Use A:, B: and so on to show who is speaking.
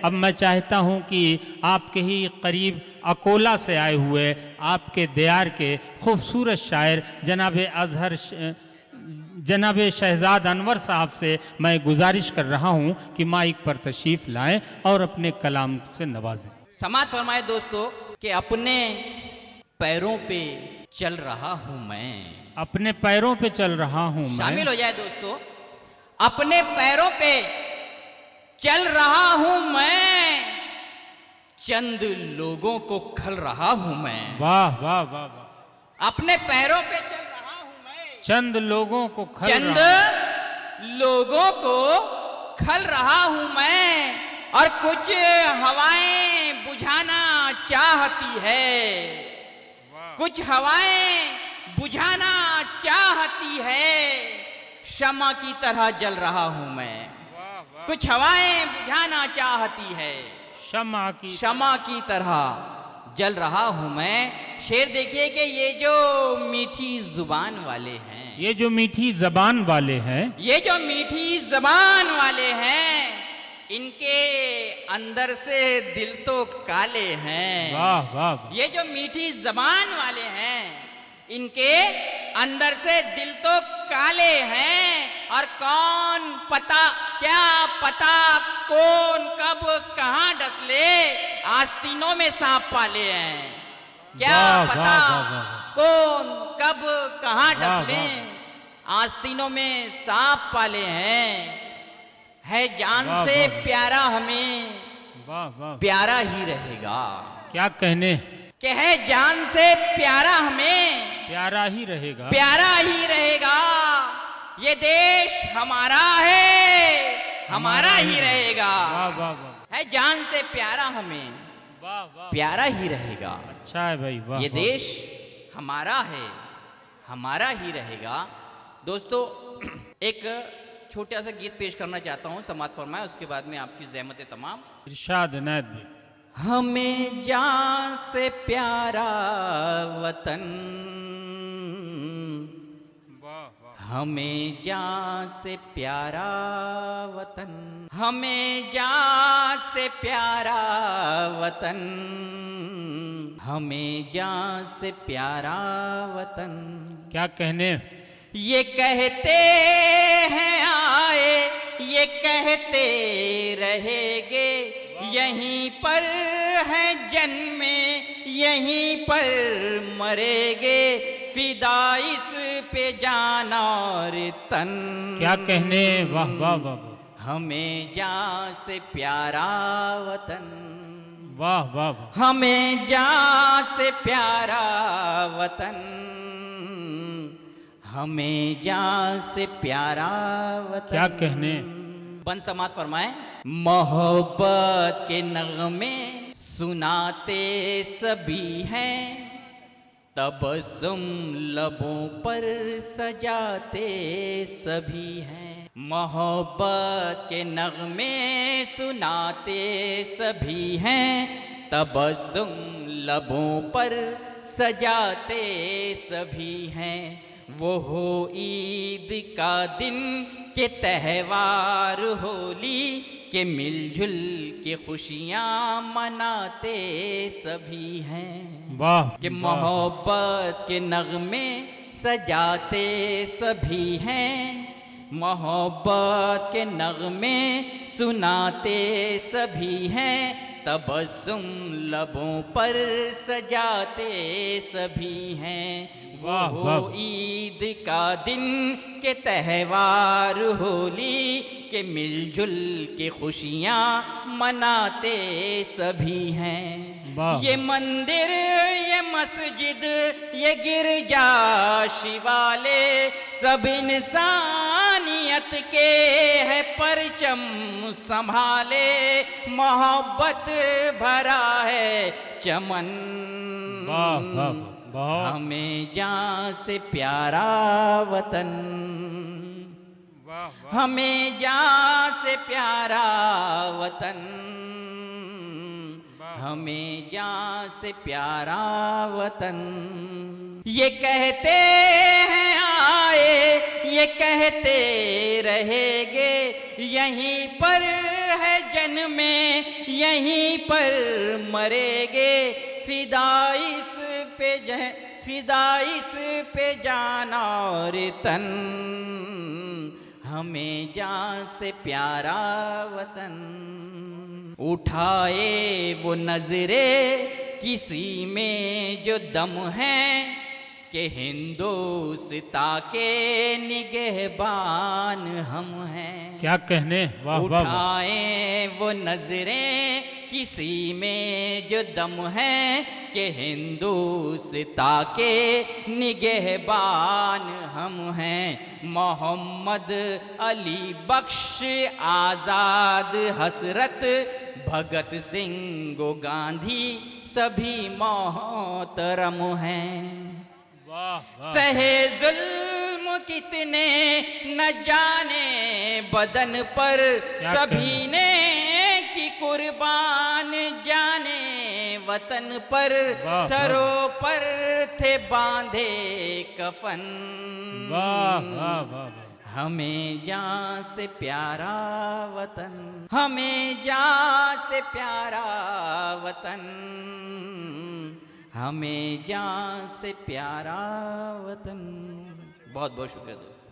A: अब मैं चाहता हूं कि आपके ही करीब अकोला से आए हुए आपके दियार के खूबसूरत शायर जनाब शहजाद अनवर साहब से मैं गुजारिश कर रहा हूं कि माइक पर तशरीफ़ लाएं और अपने कलाम से नवाजें।
B: समात फरमाए दोस्तों कि अपने पैरों पे चल रहा हूं मैं।
A: अपने पैरों पे चल रहा हूं मैं।
B: शामिल हो जाए दोस्तों। अपने पैरों पे चल रहा हूं मैं, चंद लोगों को खल रहा हूं मैं।
A: वाह वाह वाह वाह।
B: अपने पैरों पे चल रहा हूं मैं,
A: चंद लोगों को खल
B: चंद
A: रहा
B: लोगों को खल रहा हूं मैं, और कुछ हवाएं बुझाना चाहती है। कुछ हवाएं बुझाना चाहती है, शमा की तरह जल रहा हूं मैं। कुछ हवाएं बुझाना चाहती है, शमा की तरह जल रहा हूं मैं। शेर देखिए कि ये जो मीठी जुबान वाले हैं,
A: ये जो मीठी जबान वाले हैं,
B: ये जो मीठी जबान वाले हैं, इनके अंदर से दिल तो काले हैं।
A: वाह वाह।
B: ये जो मीठी जबान वाले हैं, इनके अंदर से दिल तो काले हैं, और कौन पता, क्या पता कौन कब कहां डसले आस्तीनों में सांप पाले हैं। क्या पता कौन कब कहां डसले आस्तीनों में सांप पाले हैं। है जान से प्यारा हमें, प्यारा ही रहेगा।
A: क्या कहने
B: कि है जान से प्यारा हमें,
A: प्यारा ही रहेगा,
B: प्यारा ही रहेगा। ये देश हमारा है, हमारा ही रहेगा।
A: वाह वाह वाह।
B: है जान से प्यारा हमें,
A: वाह वाह,
B: प्यारा ही रहेगा।
A: अच्छा है भाई, वाह।
B: ये देश हमारा है, हमारा ही रहेगा। दोस्तों एक छोटा सा गीत पेश करना चाहता हूँ, समात फरमाए, उसके बाद में आपकी ज़हमत तमाम।
A: इरशाद इनायत भी।
B: हमें जान से प्यारा वतन, हमें जान से प्यारा वतन, हमें जान से प्यारा वतन, हमें जान से प्यारा वतन।
A: क्या कहने।
B: ये कहते हैं आए, ये कहते रहेंगे, यहीं पर है जन्मे, यहीं पर मरेंगे, फिदा इस पे जान और तन।
A: क्या कहने, वाह वाह वाह।
B: हमें जान से प्यारा वतन,
A: वाह वाह वाह।
B: हमें जान से प्यारा वतन, हमें जान से प्यारा वतन।
A: क्या कहने।
B: बन समात फरमाए। मोहब्बत के नगमे सुनाते सभी हैं, तबस्सुम लबों पर सजाते सभी हैं। मोहब्बत के नगमे सुनाते सभी हैं, तबस्सुम लबों पर सजाते सभी हैं। वो हो ईद का दिन के त्यौहार होली के, मिलजुल के खुशियाँ मनाते सभी हैं।
A: वाह।
B: कि मोहब्बत के नगमे सजाते सभी हैं, मोहब्बत के नगमे सुनाते सभी हैं, तबस्सुम लबों पर सजाते सभी हैं। वो ईद का दिन के त्यौहार होली के, मिलजुल के खुशियाँ मनाते सभी हैं। ये मंदिर, ये मस्जिद, ये गिरजा शिवाले, सब इंसानियत के है परचम संभाले, मोहब्बत भरा है चमन।
A: वाह वाह।
B: हमें जान से प्यारा वतन, हमें जान से प्यारा वतन, हमें जान से प्यारा वतन। ये कहते हैं आए, ये कहते रहेंगे यहीं पर है जन्मे यहीं पर मरेंगे, फिदा इस पे जान और तन, हमें जान से प्यारा वतन। उठाए वो नजरे किसी में जो दम है, कि हिंदुस्तां के निगहबान हम हैं।
A: क्या कहने, वाह वाह वाह।
B: उठाए वो नजरें किसी में जो दम है, कि हिंदुस्तां के निगहबान हम हैं। मोहम्मद अली बख्श, आजाद हसरत, भगत सिंह गो गांधी सभी मोहतरम हैं।
A: वाह वाह।
B: सहे जुल्म कितने न जाने बदन पर,
A: क्या
B: सभी
A: कहना।
B: ने की कुर्बान जाने वतन पर,
A: वाह,
B: सरों पर थे बांधे कफन।
A: वाह वाह वाह वाह।
B: हमें जान से प्यारा वतन, हमें जान से प्यारा वतन, हमें जान से प्यारा वतन। बहुत बहुत शुक्रिया दोस्तों।